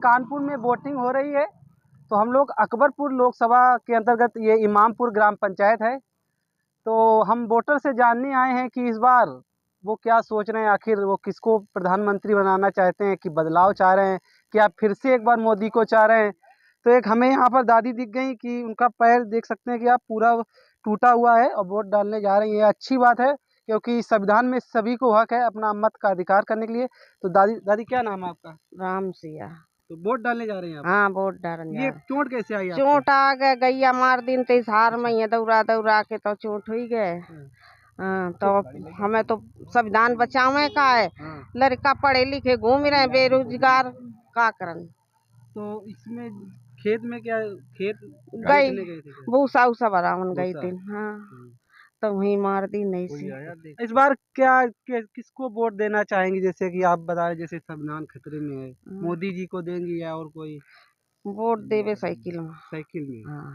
कानपुर में वोटिंग हो रही है। तो हम लोग अकबरपुर लोकसभा के अंतर्गत ये इमामपुर ग्राम पंचायत है। तो हम वोटर से जानने आए हैं कि इस बार वो क्या सोच रहे हैं, आखिर वो किसको प्रधानमंत्री बनाना चाहते हैं, कि बदलाव चाह रहे हैं, कि आप फिर से एक बार मोदी को चाह रहे हैं। तो एक हमें यहाँ पर दादी दिख गई कि उनका पैर देख सकते हैं कि आप पूरा टूटा हुआ है और वोट डालने जा रही है। ये अच्छी बात है, क्योंकि संविधान में सभी को हक है अपना मत का अधिकार करने के लिए। तो दादी दादी क्या नाम है आपका? राम सिया। तो वोट डालने जा रहे हैं आप? हाँ, वोट डालने ये जा चोट कैसे आई आपको? चोट आ गए, गैया मार दिन तो इस हार में ही दौड़ा दौड़ा के तो चोट हुई गए। हाँ, तो हमें तो संविधान बचावे का है। लड़का पढ़े लिखे घूम रहे बेरोजगार, का करन। तो इसमें खेत में क्या, खेत गई जोतने गए थे क्या? भूसा उसा भरावन गई भूसा? थी। हाँ, तो वही मार दी नहीं सी। इस बार क्या किसको वोट देना चाहेंगी? जैसे कि आप बता रहे, जैसे संविधान खतरे में है, मोदी जी को देंगी या और कोई? वोट देवे साइकिल में। साइकिल में? हाँ,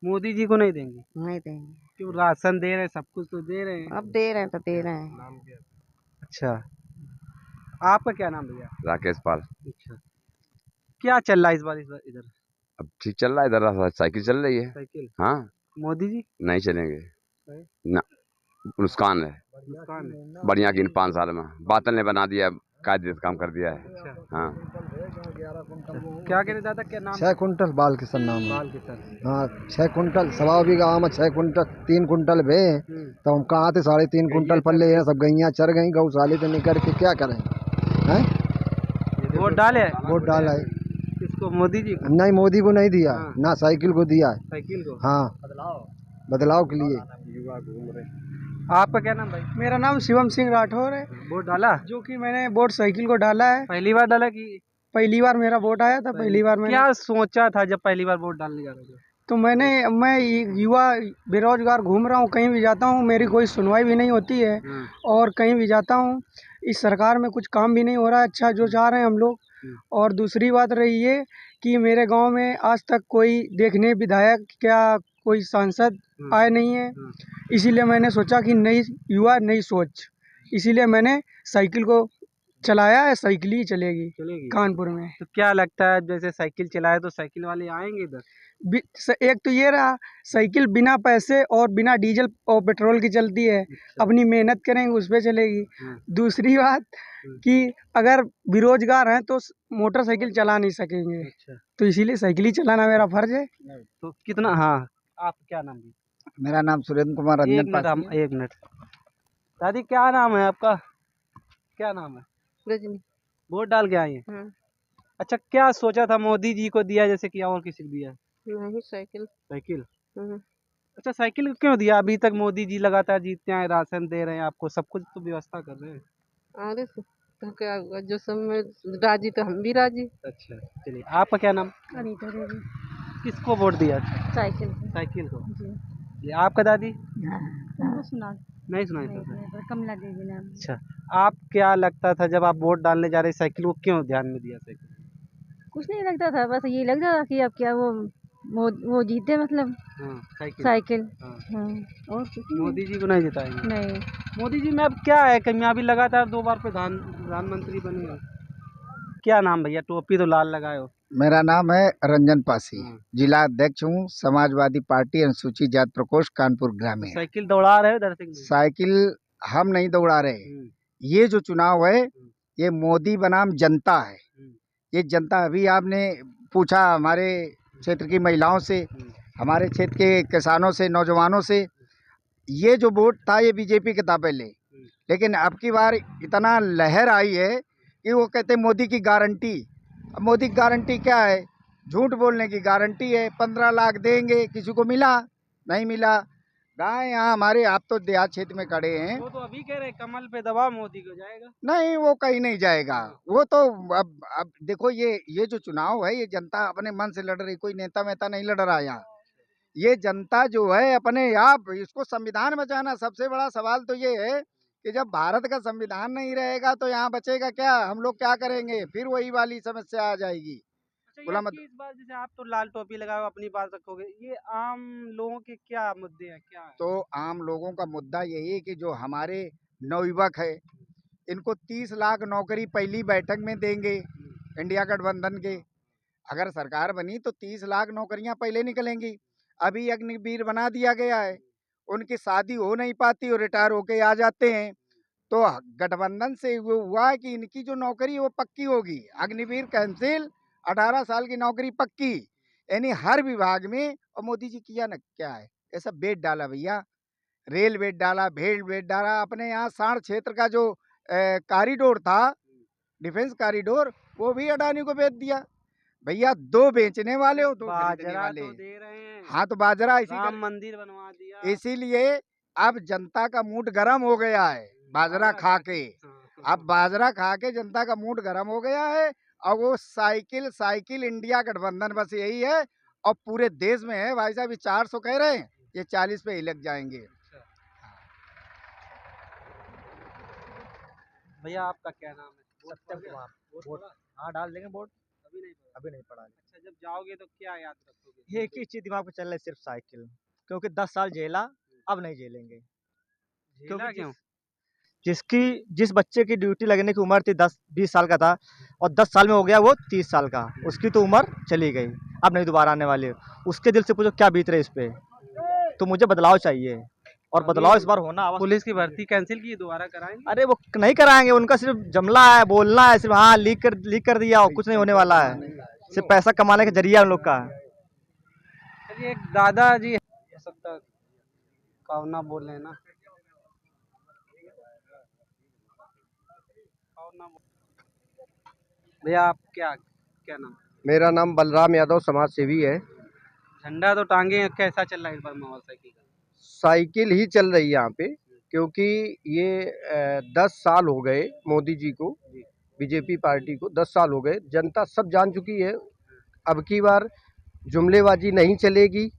मोदी जी को नहीं देंगी? नहीं देंगे। क्यों? राशन दे रहे हैं, सब कुछ तो दे रहे हैं। अब दे रहे हैं तो दे रहे हैं। अच्छा, आपका क्या नाम भैया? राकेश पाल। अच्छा, क्या चल रहा है इस बार इधर? अब ठीक चल रहा है, इधर साइकिल चल रही है। साइकिल? हाँ। मोदी जी नहीं चलेंगे ना, नुकसान है। नुकसान है? बढ़िया की इन 5 साल में बादल ने बना दिया, कायदे से काम कर दिया है। अच्छा, हाँ। क्या कह रहे दादा, क्या नाम? 6 कुंटल बाल किसान नाम है। बाल किसान? हाँ, 6 कुंटल सवा बीघा में 6 कुंटल 3 कुंटल भे। तो हम कहाँ थे 3.5 कुंटल पल्ले हैं, सब गैया चर गई, गौशाले से निकल के क्या करें हैं? वोट डाले? वोट डाला है। किसको? मोदी जी को? नहीं, मोदी को नहीं दिया, ना साइकिल को दिया है। साइकिल को? हाँ, बदलाव के लिए। युवा घूम रहे। आपका क्या नाम भाई? मेरा नाम शिवम सिंह राठौर है। वोट डाला? जो कि मैंने वोट साइकिल को डाला है। पहली बार डाला कि? पहली बार मेरा वोट आया था। पहली बार मैंने क्या सोचा था जब पहली बार वोट डालने जा रहे थे? तो मैं युवा बेरोजगार घूम रहा हूँ, कहीं भी जाता हूँ मेरी कोई सुनवाई भी नहीं होती है। और कहीं भी जाता हूँ इस सरकार में कुछ काम भी नहीं हो रहा है अच्छा जो चाह रहे हैं हम लोग। और दूसरी बात रही ये कि मेरे गांव में आज तक कोई देखने विधायक क्या कोई सांसद आए नहीं है। इसीलिए मैंने सोचा कि नई युवा नई सोच, इसीलिए मैंने साइकिल को चलाया है। साइकिल ही चलेगी कानपुर में। तो क्या लगता है, जैसे साइकिल चलाए तो साइकिल वाले आएंगे इधर? एक तो ये रहा, साइकिल बिना पैसे और बिना डीजल और पेट्रोल की चलती है। अपनी मेहनत करेंगे उस पर चलेगी। दूसरी बात कि अगर बेरोजगार हैं तो मोटरसाइकिल चला नहीं सकेंगे। तो इसीलिए साइकिल ही चलाना मेरा फर्ज है। तो कितना? हाँ, आप क्या नाम है? मेरा नाम सुरेंद्र कुमार रंजन। एक मिनट दादी, क्या नाम है आपका? क्या नाम है? रजनी। वोट डाल के आई है? अच्छा, क्या सोचा था? मोदी जी को दिया जैसे कि, और किसी को दिया? नहीं, साइकिल। साइकिल? अच्छा, साइकिल क्यों दिया? अभी तक मोदी जी लगातार जीतते हैं, राशन दे रहे हैं आपको, सब कुछ तो व्यवस्था कर रहे हैं। अरे तो क्या हुआ, जो सब में राजी तो हम भी राजी। अच्छा, चलिए, आपका क्या नाम? अनीता देवी। किसको वोट दिया? साइकिल साइकिल को? जी। ये आपका दादी? सुना नहीं सुनाई था? कमला देवी नाम। अच्छा, आप क्या लगता था जब आप वोट डालने जा रहे, साइकिल को क्यों ध्यान में दिया? साइकिल कुछ नहीं लगता था, बस ये लगता था कि अब क्या वो जीते, मतलब साइकिल। और कुछ नहीं। मोदी जी को नहीं जिताएंगे? नहीं। मोदी जी में अब क्या है, कामयाबी लगातार 2 बार प्रधानमंत्री बने हो। क्या नाम भैया? टोपी तो लाल लगाए हो। मेरा नाम है रंजन पासी, जिला अध्यक्ष हूँ समाजवादी पार्टी अनुसूचित जाति प्रकोष्ठ कानपुर ग्रामीण। साइकिल दौड़ा रहे हो दर्शक? साइकिल हम नहीं दौड़ा रहे। ये जो चुनाव है ये मोदी बनाम जनता है। ये जनता, अभी आपने पूछा हमारे क्षेत्र की महिलाओं से, हमारे क्षेत्र के किसानों से, नौजवानों से, ये जो वोट था ये बीजेपी के था पहले, लेकिन अब की बार इतना लहर आई है कि वो कहते मोदी की गारंटी। अब मोदी की गारंटी क्या है? झूठ बोलने की गारंटी है। 15 लाख देंगे, किसी को मिला नहीं मिला। गाय यहाँ हमारे, आप तो देहात क्षेत्र में खड़े हैं। वो तो अभी कह रहे कमल पे दबा मोदी को जाएगा। नहीं, वो कहीं नहीं जाएगा। वो तो अब देखो, ये जो चुनाव है ये जनता अपने मन से लड़ रही, कोई नेता वेता नहीं लड़ रहा यहाँ। ये जनता जो है अपने आप, इसको संविधान बचाना। सबसे बड़ा सवाल तो ये है कि जब भारत का संविधान नहीं रहेगा तो यहाँ बचेगा क्या? हम लोग क्या करेंगे? फिर वही वाली समस्या आ जाएगी। अच्छा, इस बार जैसे आप तो लाल टोपी लगाओ, अपनी बात रखोगे, ये आम लोगों के क्या मुद्दे हैं, क्या है? तो आम लोगों का मुद्दा यही है कि जो हमारे नवयुवक है इनको 30 लाख नौकरी पहली बैठक में देंगे इंडिया गठबंधन के। अगर सरकार बनी तो 30 लाख नौकरियां पहले निकलेंगी। अभी अग्निवीर बना दिया गया है, उनकी शादी हो नहीं पाती और रिटायर होके आ जाते हैं। तो गठबंधन से वो हुआ है कि इनकी जो नौकरी है वो पक्की होगी। अग्निवीर कैंसिल, 18 साल की नौकरी पक्की, यानी हर विभाग में। और मोदी जी किया ना क्या है, ऐसा बेड डाला भैया, रेल बेड डाला, भेड़ बेड डाला। अपने यहाँ साढ़ क्षेत्र का जो कॉरिडोर था, डिफेंस कॉरिडोर, वो भी अडानी को बेच दिया। भैया 2 बेचने वाले हो, 2 खरीदने बाजरा वाले। तो दे रहे हैं, हाँ तो बाजरा राम मंदिर बनवा दिया। इसीलिए अब जनता का मूड गर्म हो गया है बाजरा खा के। अब बाजरा खा के जनता का मूड गर्म हो गया है। और वो साइकिल इंडिया गठबंधन बस यही है। और पूरे देश में है भाई साहब, ये 400 कह रहे हैं, ये 40 पे ही लग जाएंगे। भैया आपका क्या नाम है? सत्यम कुमार। वोट हाँ डाल देंगे वोट। अभी नहीं पड़ा। अच्छा, जब जाओगे तो क्या याद रखोगे? ये एक ही चीज दिमाग पे चल रहा है, सिर्फ साइकिल। क्योंकि 10 साल झेला, अब नहीं झेलेंगे। झेला क्यों? जिस बच्चे की ड्यूटी लगने की उम्र थी 10-20 साल का था, और 10 साल में हो गया वो 30 साल का, उसकी तो उम्र चली गई, अब नहीं दोबारा आने वाली। उसके दिल से पूछो क्या बीत रहे इस पे। तो मुझे बदलाव चाहिए, और बदलाव इस बार होना आवश्यक। पुलिस की भर्ती कैंसिल की, दोबारा कराएंगे? अरे वो नहीं कराएंगे, उनका सिर्फ जमला है, बोलना है सिर्फ। हाँ लीक कर दिया, और कुछ नहीं होने वाला है, सिर्फ पैसा कमाने का जरिया उन लोग का है। चलिए, एक दादाजी हो सकता कावना बोल रहे हैं ना, भैया आप क्या क्या नाम? मेरा नाम बलराम यादव, समाज सेवी है। झंडा तो टांगे, कैसा चल रहा है इस बार माहौल साइकिल का? साइकिल ही चल रही है यहाँ पे, क्योंकि ये 10 साल हो गए मोदी जी को, बीजेपी पार्टी को 10 साल हो गए। जनता सब जान चुकी है, अब की बार जुमलेबाजी नहीं चलेगी।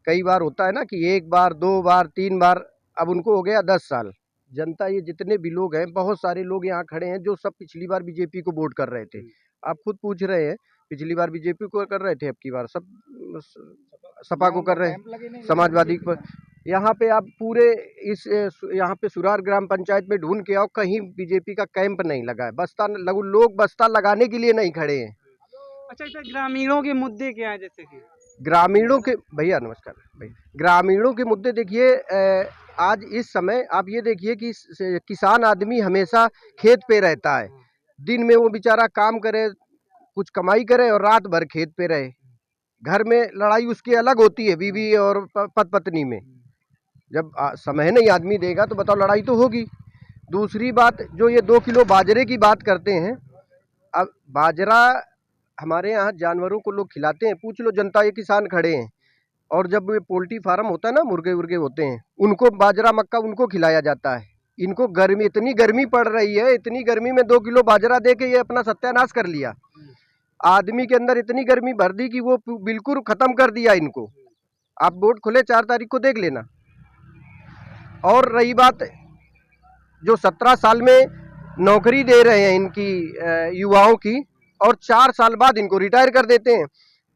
कई बार होता है ना कि 1 बार 2 बार 3 बार, अब उनको हो गया 10 साल। जनता, ये जितने भी लोग हैं, बहुत सारे लोग यहाँ खड़े हैं जो सब पिछली बार बीजेपी को वोट कर रहे थे। आप खुद पूछ रहे हैं, पिछली बार बीजेपी को कर रहे थे, अब की बार सब सपा को कर रहे हैं, समाजवादी को। यहाँ पे आप पूरे यहाँ पे सुरार ग्राम पंचायत में ढूंढ के आओ, कहीं बीजेपी का कैंप नहीं लगा है। लोग बस्ता लगाने के लिए नहीं खड़े हैं। अच्छा, ग्रामीणों के मुद्दे क्या है? जैसे कि ग्रामीणों के, भैया नमस्कार भैया, ग्रामीणों के मुद्दे देखिए, आज इस समय आप ये देखिए कि किसान आदमी हमेशा खेत पे रहता है। दिन में वो बेचारा काम करे, कुछ कमाई करे, और रात भर खेत पे रहे। घर में लड़ाई उसकी अलग होती है, बीवी और पत्नी में। जब समय नहीं आदमी देगा तो बताओ, लड़ाई तो होगी। दूसरी बात, जो ये 2 किलो बाजरे की बात करते हैं, अब बाजरा हमारे यहाँ जानवरों को लोग खिलाते हैं। पूछ लो जनता, ये किसान खड़े हैं, और जब ये पोल्ट्री फार्म होता है ना, मुर्गे उर्गे होते हैं, उनको बाजरा मक्का उनको खिलाया जाता है। इनको गर्मी, इतनी गर्मी पड़ रही है, इतनी गर्मी में 2 किलो बाजरा दे के ये अपना सत्यानाश कर लिया। आदमी के अंदर इतनी गर्मी भर दी कि वो बिल्कुल खत्म कर दिया इनको। आप बोर्ड खुले 4 तारीख को देख लेना। और रही बात, जो 17 साल में नौकरी दे रहे हैं इनकी युवाओं की, और 4 साल बाद इनको रिटायर कर देते हैं,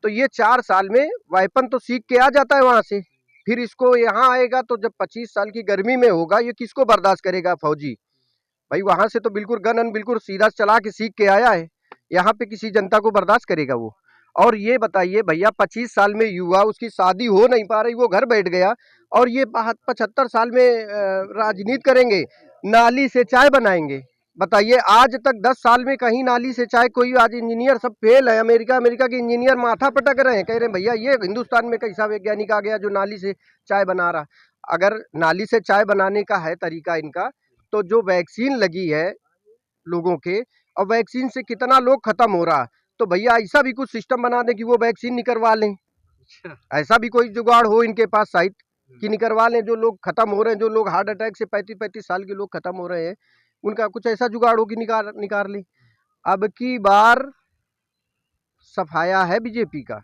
तो ये 4 साल में वेपन तो सीख के आ जाता है वहाँ से। फिर इसको यहाँ आएगा तो जब 25 साल की गर्मी में होगा, ये किसको बर्दाश्त करेगा? फौजी भाई वहाँ से तो बिल्कुल गन बिल्कुल सीधा चला के सीख के आया है, यहाँ पे किसी जनता को बर्दाश्त करेगा वो? और ये बताइए भैया, 25 साल में युवा, उसकी शादी हो नहीं पा रही, वो घर बैठ गया, और ये 75 साल में राजनीति करेंगे, नाली से चाय बनाएंगे। बताइए, आज तक 10 साल में कहीं नाली से चाय कोई, आज इंजीनियर सब फेल है। अमेरिका के इंजीनियर माथा पटक रहे हैं, कह रहे हैं भैया ये हिंदुस्तान में कैसा वैज्ञानिक आ गया जो नाली से चाय बना रहा। अगर नाली से चाय बनाने का है तरीका इनका, तो जो वैक्सीन लगी है लोगों के, और वैक्सीन से कितना लोग खत्म हो रहा, तो भैया ऐसा भी कुछ सिस्टम बना दे कि वो वैक्सीन निकलवा लें। ऐसा भी कोई जुगाड़ हो इनके पास शायद कि निकलवा लें। जो लोग खत्म हो रहे हैं, जो लोग हार्ट अटैक से 35-35 साल के लोग खत्म हो रहे हैं, उनका कुछ ऐसा जुगाड़ हो कि निकाल ले। अब की बार सफाया है बीजेपी का,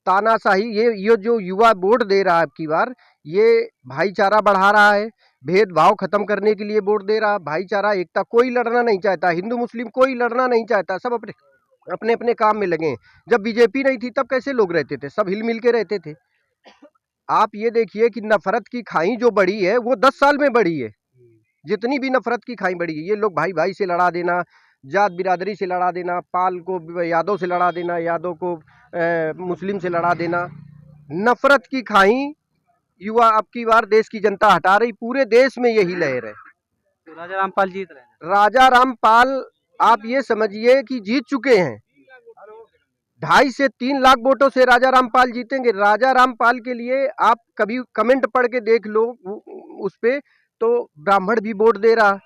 तानाशाही। ये जो युवा वोट दे रहा है अब की बार, ये भाईचारा बढ़ा रहा है, भेदभाव खत्म करने के लिए वोट दे रहा है। भाईचारा, एकता, कोई लड़ना नहीं चाहता, हिंदू मुस्लिम कोई लड़ना नहीं चाहता, सब अपने अपने काम में लगे। जब बीजेपी नहीं थी तब कैसे लोग रहते थे? सब हिल मिल के रहते थे। आप ये देखिए कि नफरत की खाई जो बढ़ी है वो 10 साल में बढ़ी है। जितनी भी नफरत की खाई बढ़ी है, ये लोग भाई भाई से लड़ा देना, जात बिरादरी से लड़ा देना, पाल को यादव से लड़ा देना, यादव को मुस्लिम से लड़ा देना, नफरत की खाई युवा अब की बार देश की जनता हटा रही। पूरे देश में यही लहर है। तो राजा रामपाल जीत रहे हैं। राजा रामपाल आप ये समझिए कि जीत चुके हैं। 2.5 से 3 लाख वोटों से राजा रामपाल जीतेंगे। राजा रामपाल के लिए आप कभी कमेंट पढ़ के देख लो उस पे, तो ब्राह्मण भी वोट दे रहा,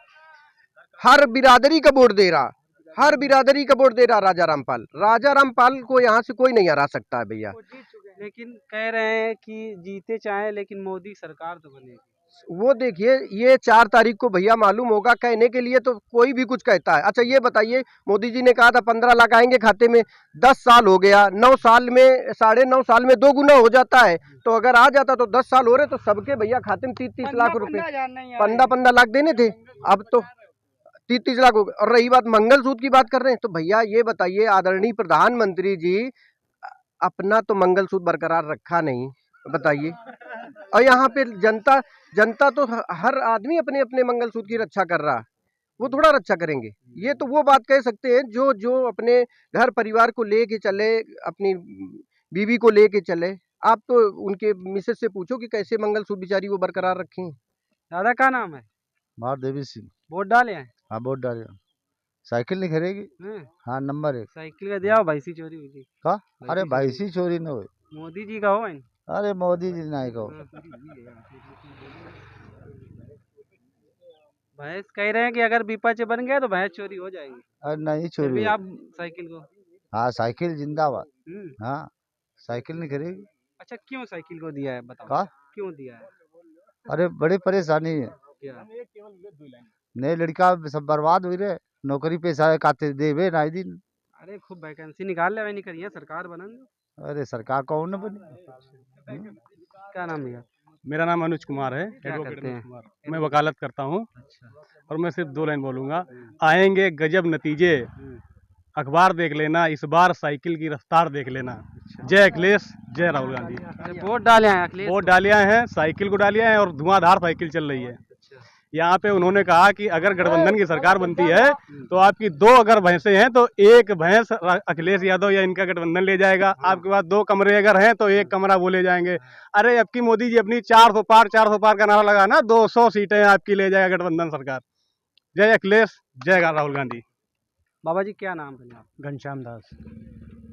हर बिरादरी का वोट दे रहा, हर बिरादरी का वोट दे रहा राजा रामपाल। राजा रामपाल को यहाँ से कोई नहीं हरा सकता है भैया। लेकिन कह रहे हैं कि जीते चाहे लेकिन मोदी सरकार तो बनेगी। वो देखिए, ये 4 तारीख को भैया मालूम होगा। कहने के लिए तो कोई भी कुछ कहता है। अच्छा ये बताइए, मोदी जी ने कहा था 15 लाख आएंगे खाते में, 10 साल हो गया, 9 साल में 9.5 साल में 2 गुना हो जाता है। तो अगर आ जाता तो 10 साल हो रहे तो सबके भैया खाते में 30-30 लाख रुपए, 15 लाख देने थे। अब तो 30-30 लाख हो गए। और रही बात मंगलसूत्र की बात कर रहे हैं, तो भैया ये बताइए, आदरणीय प्रधानमंत्री जी अपना तो मंगलसूत्र बरकरार रखा नहीं, बताइए। और यहाँ पे जनता तो हर आदमी अपने अपने मंगलसूत्र की रक्षा कर रहा, वो थोड़ा रक्षा करेंगे। ये तो वो बात कह सकते हैं जो अपने घर परिवार को लेके चले, अपनी बीवी को लेके चले। आप तो उनके मिसेज से पूछो कि कैसे मंगलसूत्र बेचारी वो बरकरार रखें। दादा का नाम है? महादेवी सिंह। वोट डाले हैं? हाँ वोट डाले। साइकिल नहीं खरीदेगी? हाँ नंबर 1 साइकिल का दिया भाईसी चोरी हुई थी का? अरे भाईसी चोरी न हो, मोदी जी का हो। अरे मोदी जी नहीं कहो। भैंस कह रहे हैं कि अगर विपक्ष बन गया तो भैंस चोरी हो जाएगी। अरे नहीं फिर भी चोरी। आप साइकिल को? हाँ साइकिल जिंदाबाद। हाँ साइकिल नहीं खरीदेगी। अच्छा क्यों साइकिल को दिया है बताओ? का? क्यों दिया है? अरे बड़ी परेशानी है। क्या? नए लड़का सब बर्बाद हुई रहे, नौकरी पैसा काते देवे ना दिन। अरे खूब वैकेंसी निकाल ले, नहीं करिए सरकार बनन। अरे सरकार कौन न बनी। क्या नाम भैया? मेरा नाम अनुज कुमार है। क्या एडवोकेट करते अनुज हैं? कुमार। मैं वकालत करता हूँ। अच्छा। और मैं सिर्फ 2 लाइन बोलूँगा, आएंगे गजब नतीजे, अखबार देख लेना, इस बार साइकिल की रफ्तार देख लेना। जय अखिलेश, जय राहुल गांधी। वोट डाले हैं अखिलेश? वोट डाले हैं, साइकिल को डाले हैं और धुआंधार साइकिल चल रही है। यहाँ पे उन्होंने कहा कि अगर गठबंधन की सरकार बनती है तो आपकी 2 अगर भैंसे हैं तो 1 भैंस अखिलेश यादव या इनका गठबंधन ले जाएगा। आपके पास 2 कमरे अगर हैं तो 1 कमरा वो ले जाएंगे। अरे अब की मोदी जी अपनी 400 पार का नारा लगा ना, 200 सीटें आपकी ले जाएगा गठबंधन सरकार। जय अखिलेश, जय राहुल गांधी। बाबा जी क्या नाम है? घनश्याम दास।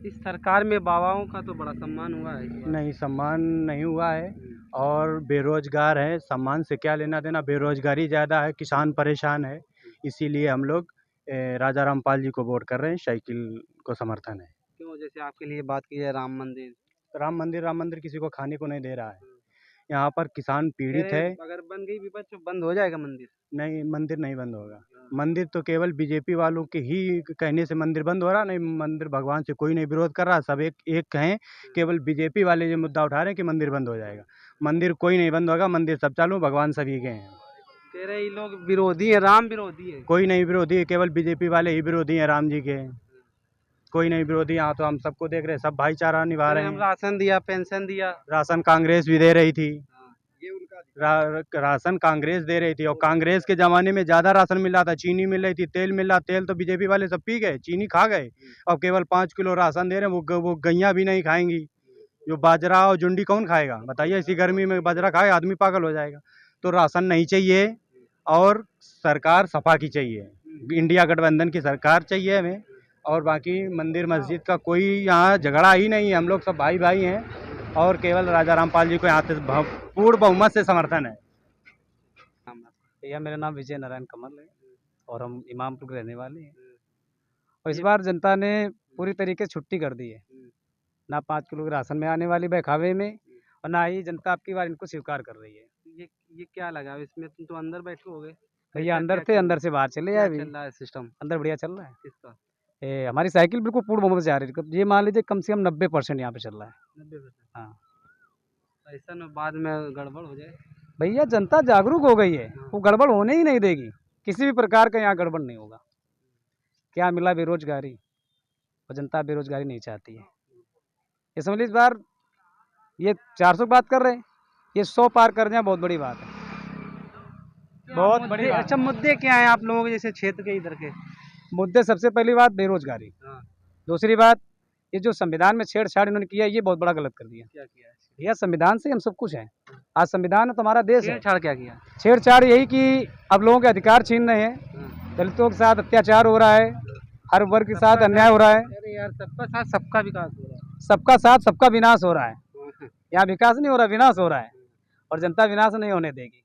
इस सरकार में बाबाओं का तो बड़ा सम्मान हुआ है। नहीं सम्मान नहीं हुआ है, और बेरोजगार है, सम्मान से क्या लेना देना। बेरोजगारी ज़्यादा है, किसान परेशान है, इसीलिए हम लोग राजा रामपाल जी को वोट कर रहे हैं। साइकिल को समर्थन है। क्यों? जैसे आपके लिए बात की है राम मंदिर किसी को खाने को नहीं दे रहा है। यहाँ पर किसान पीड़ित है। अगर बन गई विपक्ष तो बंद हो जाएगा मंदिर? नहीं, मंदिर नहीं बंद होगा। मंदिर तो केवल बीजेपी वालों के ही कहने से मंदिर बंद हो रहा। नहीं, मंदिर भगवान से कोई नहीं विरोध कर रहा। सब एक कहें, केवल बीजेपी वाले ये मुद्दा उठा रहे हैं कि मंदिर बंद हो जाएगा। मंदिर कोई नहीं बंद होगा, मंदिर सब चालू, भगवान सभी के हैं। कह रहे ये लोग विरोधी है, राम विरोधी है। कोई नहीं विरोधी है, केवल बीजेपी वाले ही विरोधी हैं राम जी के। कोई नहीं विरोधी। यहाँ तो हम सबको देख रहे हैं, सब भाईचारा निभा रहे हम हैं। राशन दिया, पेंशन दिया। राशन कांग्रेस भी दे रही थी। राशन कांग्रेस दे रही थी, और कांग्रेस के ज़माने में ज़्यादा राशन मिल रहा था, चीनी मिल रही थी, तेल मिल रहा। तेल तो बीजेपी वाले सब पी गए, चीनी खा गए। अब केवल 5 किलो राशन दे रहे हैं, वो गैया भी नहीं खाएंगी। जो बाजरा और जुंडी कौन खाएगा बताइए? इसी गर्मी में बाजरा खाए आदमी पागल हो जाएगा। तो राशन नहीं चाहिए, और सरकार सपा की चाहिए, इंडिया गठबंधन की सरकार चाहिए हमें। और बाकी मंदिर मस्जिद का कोई यहाँ झगड़ा ही नहीं है, हम लोग सब भाई भाई हैं, और केवल राजा रामपाल जी को यहाँ से पूर्ण बहुमत से समर्थन है। भैया मेरा नाम विजय नारायण कमल है, और हम इमामपुर के रहने वाले हैं। और इस बार जनता ने पूरी तरीके से छुट्टी कर दी है, ना 5 किलो के राशन में आने वाली बहकावे में, और ना ही जनता आपकी बार इनको स्वीकार कर रही है। ये क्या लगा इसमें? तुम तो अंदर बैठे हो गए। भैया अंदर थे, अंदर से बाहर चले आए। चल रहा है सिस्टम अंदर बढ़िया चल रहा है। किसका? हमारी साइकिल बिल्कुल पूर्ण बहुमत से जा रही है। ये मान लीजिए कम से कम 90% यहाँ पे चल रहा है। 90%? हाँ। ऐसा न बाद में गड़बड़ हो जाए। भैया जनता जागरूक हो गई है, वो गड़बड़ होने ही नहीं देगी। किसी भी प्रकार का यहाँ गड़बड़ नहीं होगा। क्या मिला? बेरोजगारी, और जनता बेरोजगारी नहीं चाहती है। ये समझ लीजिए इस बार ये 400 की बात कर रहे हैं, ये 100 पार कर जाए, बहुत बड़ी बात है, बहुत बड़ी बात। अच्छा मुद्दे क्या हैं आप लोगों के जैसे क्षेत्र के इधर के? मुद्दे सबसे पहली बात बेरोजगारी, दूसरी बात ये जो संविधान में छेड़छाड़ इन्होंने किया ये बहुत बड़ा गलत कर दिया। क्या किया है? भैया संविधान से हम सब कुछ हैं, आज संविधान है तो हमारा देश है। छेड़छाड़ क्या किया? छेड़छाड़ यही कि अब लोगों के अधिकार छीन रहे हैं, दलितों के साथ अत्याचार हो रहा है, हर वर्ग के साथ अन्याय हो रहा है। अरे यार, सबका साथ सबका विकास हो रहा है। सबका साथ सबका विनाश हो रहा है। यहाँ विकास नहीं हो रहा, विनाश हो रहा है, और जनता विनाश नहीं होने देगी।